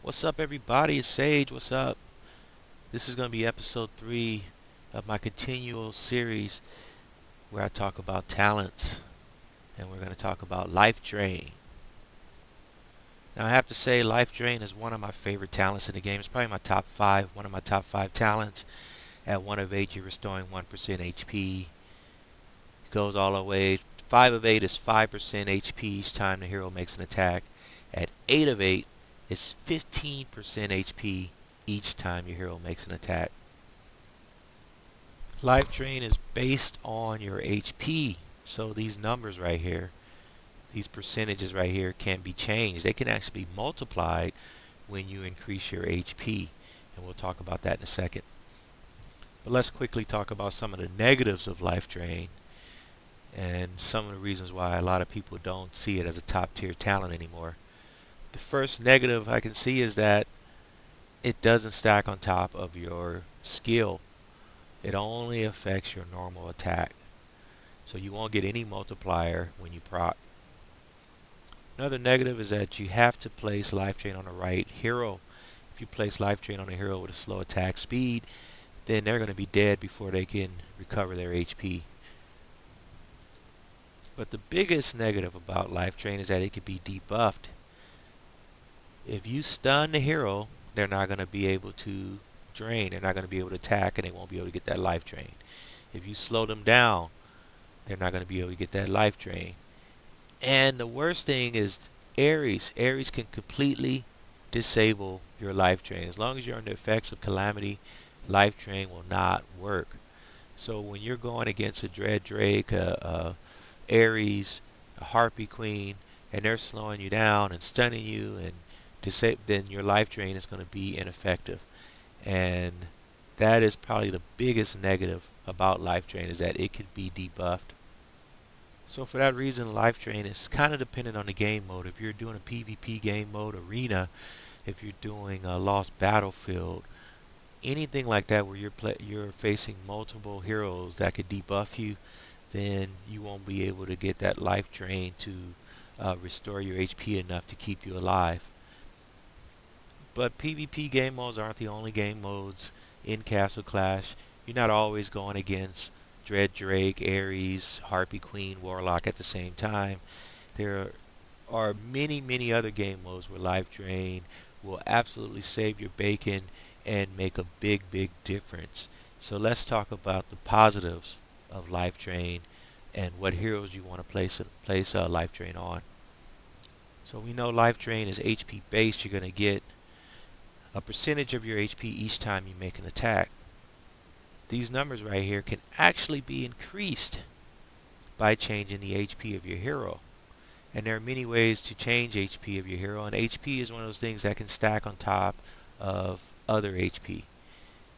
What's up, everybody? It's Sage. What's up? This is going to be episode 3 of my continual series where I talk about talents, and we're going to talk about LifeDrain. Now, I have to say, LifeDrain is one of my favorite talents in the game. It's probably my top 5, one of my top 5 talents. At 1 of 8, you're restoring 1% HP. It goes all the way. 5 of 8 is 5% HP each time the hero makes an attack. At 8 of 8, it's 15% HP each time your hero makes an attack. LifeDrain is based on your HP. So these numbers right here, these percentages right here can be changed. They can actually be multiplied when you increase your HP. And we'll talk about that in a second. But let's quickly talk about some of the negatives of LifeDrain and some of the reasons why a lot of people don't see it as a top tier talent anymore. The first negative I can see is that it doesn't stack on top of your skill. It only affects your normal attack. So you won't get any multiplier when you proc. Another negative is that you have to place LifeDrain on the right hero. If you place LifeDrain on a hero with a slow attack speed, then they're going to be dead before they can recover their HP. But the biggest negative about LifeDrain is that it can be debuffed. If you stun the hero, they're not going to be able to drain. They're not going to be able to attack, and they won't be able to get that life drain. If you slow them down, they're not going to be able to get that life drain. And the worst thing is Ares. Ares can completely disable your life drain. As long as you're under effects of Calamity, life drain will not work. So when you're going against a Dread Drake, Ares, a Harpy Queen, and they're slowing you down and stunning you and then your life drain is going to be ineffective. And that is probably the biggest negative about life drain, is that it can be debuffed. So for that reason, life drain is kind of dependent on the game mode. If you're doing a PvP game mode, arena, if you're doing a Lost Battlefield, anything like that where you're facing multiple heroes that could debuff you, then you won't be able to get that life drain to restore your HP enough to keep you alive. But PvP game modes aren't the only game modes in Castle Clash. You're not always going against Dread Drake, Ares, Harpy Queen, Warlock at the same time. There are many other game modes where life drain will absolutely save your bacon and make a big difference. So let's talk about the positives of life drain and what heroes you want to place life drain on. So we know life drain is HP based. You're going to get a percentage of your HP each time you make an attack. These numbers right here can actually be increased by changing the HP of your hero. And there are many ways to change HP of your hero, and HP is one of those things that can stack on top of other HP.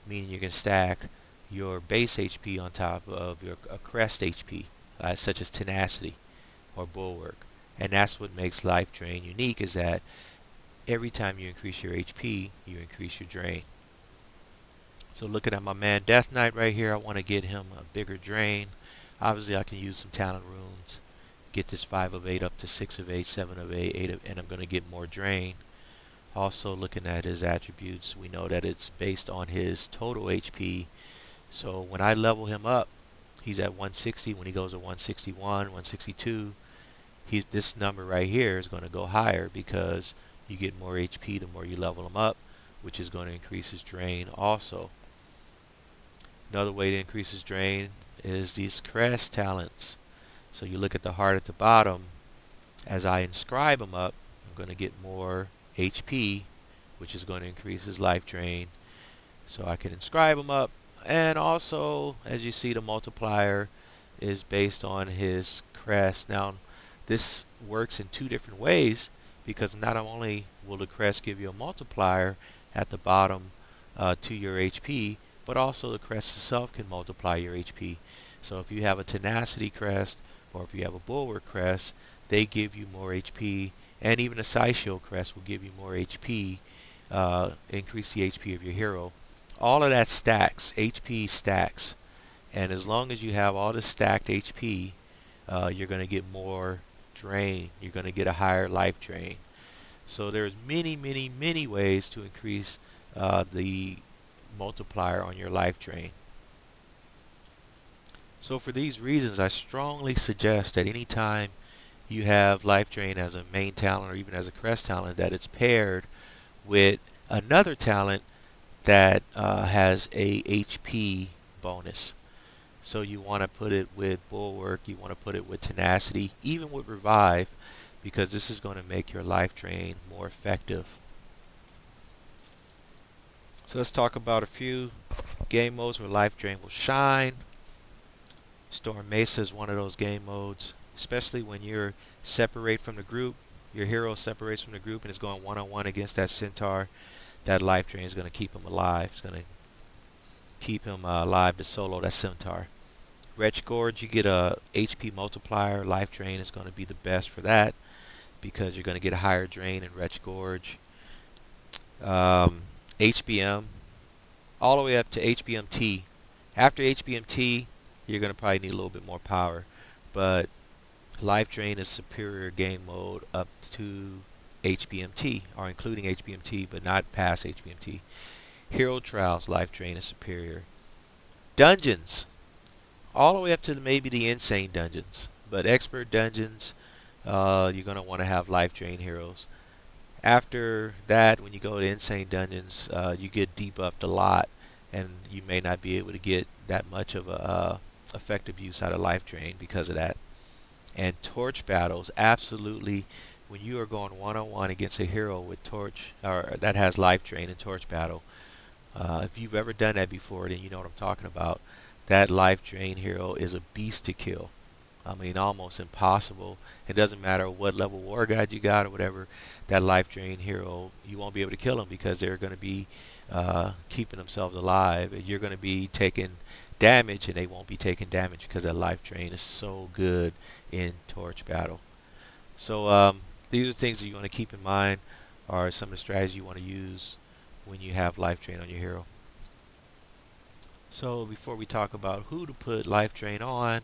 Meaning you can stack your base HP on top of your crest HP, such as Tenacity or Bulwark. And that's what makes Life Drain unique, is that every time you increase your HP, you increase your drain. So looking at my man Death Knight right here, I want to get him a bigger drain. Obviously I can use some talent runes, get this 5 of 8 up to 6 of 8, 7 of 8, 8 of, and I'm going to get more drain. Also looking at his attributes, we know that it's based on his total HP. So when I level him up, he's at 160. When he goes to 161, 162, this number right here is going to go higher because you get more HP the more you level him up, which is going to increase his drain also. Another way to increase his drain is these Crannis Talents. So you look at the heart at the bottom. As I inscribe him up, I'm going to get more HP, which is going to increase his life drain. So I can inscribe him up, and also, as you see, the multiplier is based on his crest. Now, this works in two different ways, because not only will the crest give you a multiplier at the bottom to your HP, but also the crest itself can multiply your HP. So if you have a Tenacity crest, or if you have a Bulwark crest, they give you more HP, and even a Side Shield crest will give you more HP, increase the HP of your hero. All of that stacks, HP stacks, and as long as you have all the stacked HP, you're going to get more drain. You're going to get a higher life drain. So there's many ways to increase the multiplier on your life drain. So for these reasons, I strongly suggest that anytime you have LifeDrain as a main talent or even as a crest talent, that it's paired with another talent that has a HP bonus. So you want to put it with Bulwark, you want to put it with Tenacity, even with Revive, because this is going to make your LifeDrain more effective. So let's talk about a few game modes where LifeDrain will shine. Storm Mesa is one of those game modes, especially when you're separate from the group. Your hero separates from the group and is going one-on-one against that centaur. That LifeDrain is going to keep him alive. It's going to keep him alive to solo that centaur. Wretch Gorge, you get a HP multiplier. LifeDrain is going to be the best for that because you're going to get a higher drain in Wretch Gorge. HBM, all the way up to HBMT. After HBMT, you're going to probably need a little bit more power, but LifeDrain is superior game mode up to HBMT, or including HBMT, but not past HBMT. Hero Trials, LifeDrain is superior. Dungeons, all the way up to maybe the insane dungeons, but expert dungeons, you're going to want to have LifeDrain heroes. After that, when you go to insane dungeons, you get debuffed a lot, and you may not be able to get that much of a effective use out of LifeDrain because of that. And torch battles, absolutely, when you are going one-on-one against a hero with torch, or that has LifeDrain in torch battle, if you've ever done that before, then you know what I'm talking about. That LifeDrain hero is a beast to kill. I mean, almost impossible. It doesn't matter what level war guide you got or whatever, that LifeDrain hero, you won't be able to kill them because they're going to be keeping themselves alive. And you're going to be taking damage, and they won't be taking damage because that LifeDrain is so good in torch battle. So these are things that you want to keep in mind, are some of the strategies you want to use when you have LifeDrain on your hero. So before we talk about who to put LifeDrain on,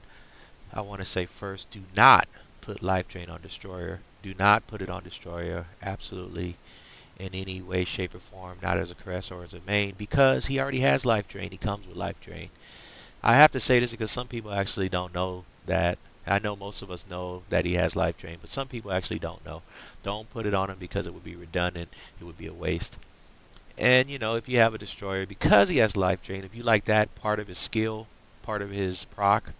I want to say first, do not put LifeDrain on Destroyer. Do not put it on Destroyer, absolutely, in any way, shape, or form, not as a crest or as a main, because he already has LifeDrain. He comes with LifeDrain. I have to say this because some people actually don't know that. I know most of us know that he has LifeDrain, but some people actually don't know. Don't put it on him because it would be redundant. It would be a waste. And, you know, if you have a Destroyer, because he has LifeDrain, if you like that part of his skill, part of his proc,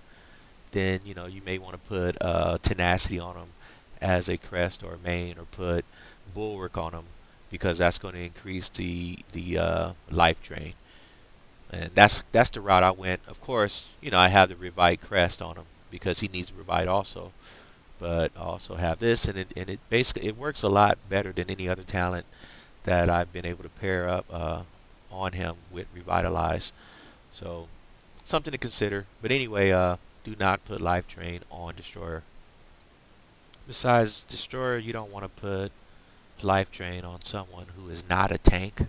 then, you know, you may want to put Tenacity on him as a crest or a main, or put Bulwark on him because that's going to increase the LifeDrain. And that's the route I went. Of course, you know, I have the Revive crest on him because he needs Revive also. But I also have this, and it basically it works a lot better than any other talent that I've been able to pair up on him with Revitalize. So something to consider. But anyway, do not put LifeDrain on Destroyer. Besides Destroyer, you don't want to put LifeDrain on someone who is not a tank.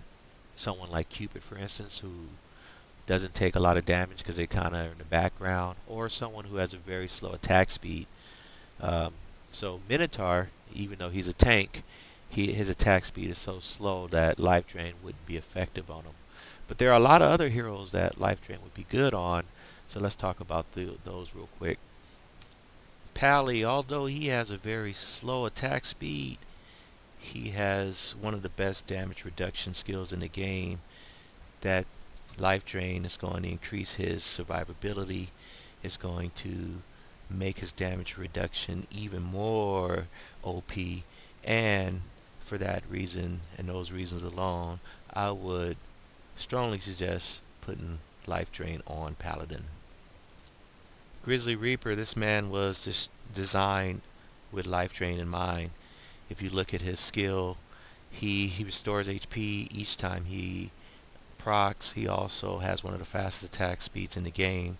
Someone like Cupid, for instance, who doesn't take a lot of damage because they kind of are in the background, or someone who has a very slow attack speed. So Minotaur, even though he's a tank, his attack speed is so slow that LifeDrain wouldn't be effective on him. But there are a lot of other heroes that LifeDrain would be good on, so let's talk about those real quick. Pally, although he has a very slow attack speed, he has one of the best damage reduction skills in the game. That LifeDrain is going to increase his survivability. It's going to make his damage reduction even more OP, and for that reason and those reasons alone, I would strongly suggest putting LifeDrain on Paladin. Grizzly Reaper, this man was just designed with LifeDrain in mind. If you look at his skill, he restores HP each time he procs. He also has one of the fastest attack speeds in the game.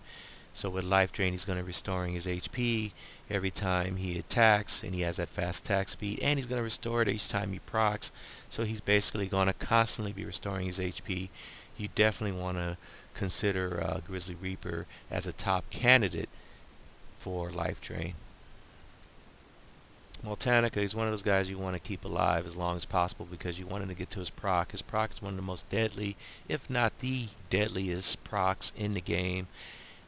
So with LifeDrain, he's going to be restoring his HP every time he attacks, and he has that fast attack speed, and he's going to restore it each time he procs. So he's basically going to constantly be restoring his HP. You definitely want to consider Grizzly Reaper as a top candidate for LifeDrain. Multanica, he's one of those guys you want to keep alive as long as possible because you want him to get to his proc. His proc is one of the most deadly, if not the deadliest procs in the game,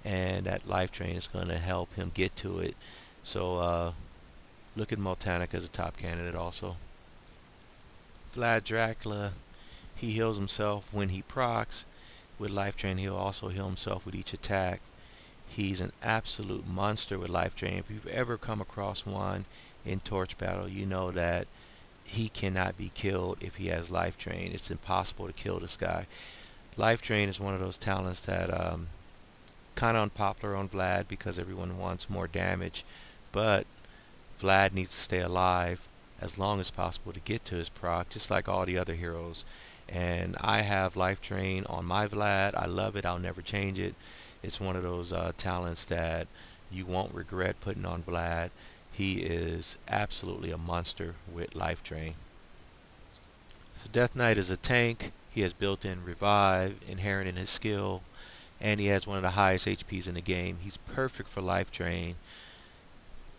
and that LifeDrain is going to help him get to it. So look at Multanica as a top candidate also. Vlad Dracula, he heals himself when he procs. With LifeDrain, he'll also heal himself with each attack. He's an absolute monster with LifeDrain. If you've ever come across one in Torch Battle, you know that he cannot be killed if he has LifeDrain. It's impossible to kill this guy. LifeDrain is one of those talents that kind of unpopular on Vlad because everyone wants more damage, but Vlad needs to stay alive as long as possible to get to his proc, just like all the other heroes. And I have LifeDrain on my Vlad. I love it. I'll never change it. It's one of those talents that you won't regret putting on Vlad. He is absolutely a monster with LifeDrain. So Death Knight is a tank. He has built-in revive inherent in his skill, and he has one of the highest HPs in the game. He's perfect for LifeDrain.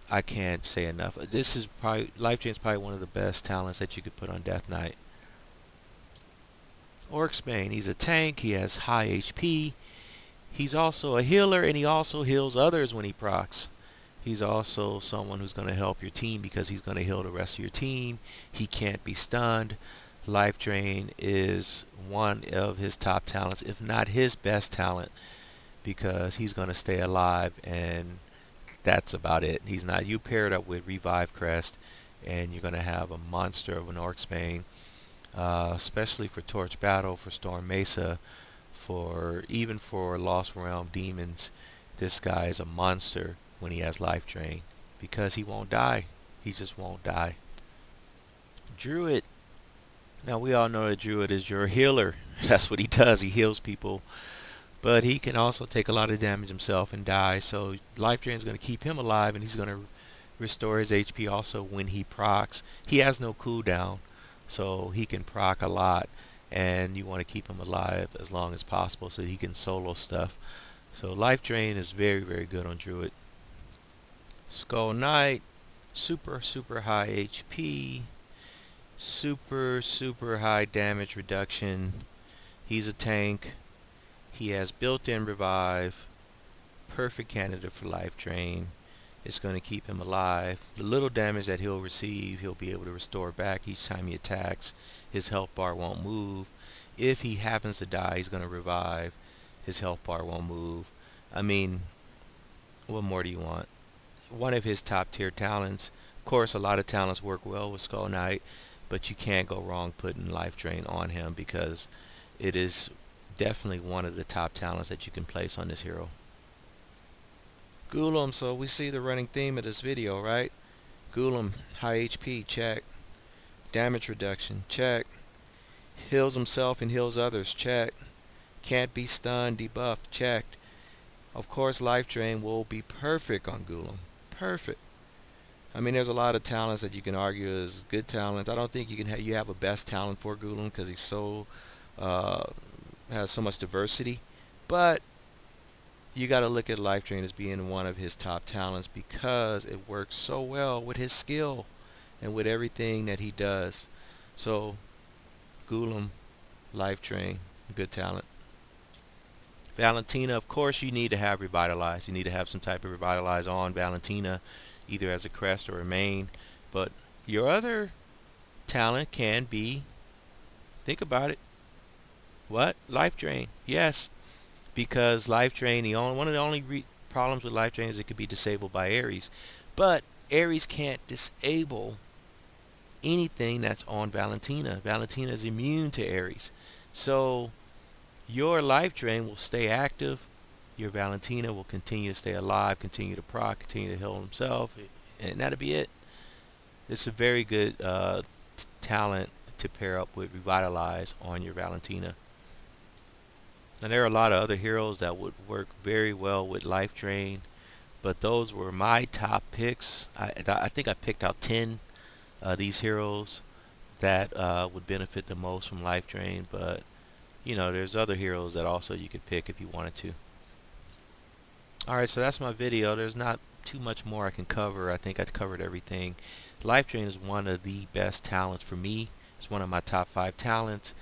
I can't say enough. This is probably LifeDrain is probably one of the best talents that you could put on Death Knight. Orcsbane, he's a tank. He has high HP. He's also a healer, and he also heals others when he procs. He's also someone who's going to help your team because he's going to heal the rest of your team. He can't be stunned. LifeDrain is one of his top talents, if not his best talent, because he's going to stay alive, and that's about it. He's not. You pair it up with Revive Crest, and you're going to have a monster of an Orcsbane, especially for Torch Battle, for Storm Mesa, even for Lost Realm Demons. This guy is a monster when he has LifeDrain because he won't die. He just won't die. Druid. Now we all know that Druid is your healer. That's what he does. He heals people. But he can also take a lot of damage himself and die. So LifeDrain is going to keep him alive, and he's going to restore his HP also when he procs. He has no cooldown, so he can proc a lot, and you want to keep him alive as long as possible so he can solo stuff. So LifeDrain is very, very good on Druid. Skull Knight, super high HP, super high damage reduction. He's a tank. He has built-in revive. Perfect candidate for LifeDrain. It's going to keep him alive. The little damage that he'll receive, he'll be able to restore back each time he attacks. His health bar won't move. If he happens to die, he's going to revive. His health bar won't move. I mean, what more do you want? One of his top tier talents. Of course, a lot of talents work well with Skull Knight, but you can't go wrong putting LifeDrain on him because it is definitely one of the top talents that you can place on this hero. Gulam, so we see the running theme of this video, right? Gulam, high HP, check. Damage reduction, check. Heals himself and heals others, check. Can't be stunned, debuffed, checked. Of course, LifeDrain will be perfect on Gulam. Perfect. I mean, there's a lot of talents that you can argue is good talents. I don't think you have a best talent for Gulam because he's so has so much diversity. But you got to look at LifeDrain as being one of his top talents because it works so well with his skill and with everything that he does. So Gulam, LifeDrain, good talent. Valentina, of course you need to have Revitalize. You need to have some type of Revitalize on Valentina, either as a crest or a main. But your other talent can be, think about it, what? LifeDrain. Yes. Because LifeDrain, one of the only problems with LifeDrain is it could be disabled by Ares. But Ares can't disable anything that's on Valentina. Valentina is immune to Ares. So your LifeDrain will stay active. Your Valentina will continue to stay alive, continue to proc, continue to heal himself, and that'll be it. It's a very good talent to pair up with Revitalize on your Valentina. And there are a lot of other heroes that would work very well with LifeDrain, but those were my top picks. I think I picked out 10 of these heroes that would benefit the most from LifeDrain, but you know, there's other heroes that also you could pick if you wanted to. Alright, so that's my video. There's not too much more I can cover. I think I covered everything. LifeDrain is one of the best talents for me. It's one of my top 5 talents.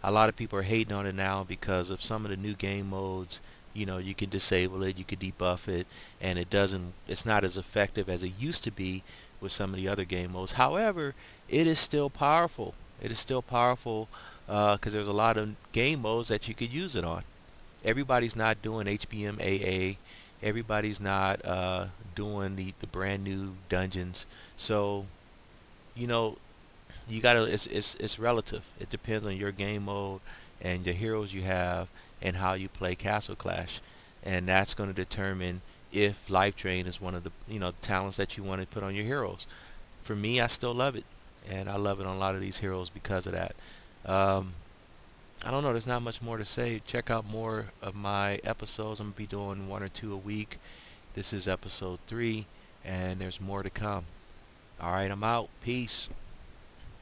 A lot of people are hating on it now because of some of the new game modes. You know, you can disable it, you can debuff it, and it's not as effective as it used to be with some of the other game modes. However, it is still powerful. It is still powerful because there's a lot of game modes that you could use it on. Everybody's not doing HBMAA. Everybody's not doing the brand new dungeons. So, you know, you gotta it's relative. It depends on your game mode and the heroes you have and how you play Castle Clash, and that's going to determine if LifeDrain is one of the talents that you want to put on your heroes. For me, I still love it, and I love it on a lot of these heroes because of that. Um, I don't know. There's not much more to say. Check out more of my episodes. I'm gonna be doing 1 or 2 a week. This is episode 3, and there's more to come. All right, I'm out. Peace.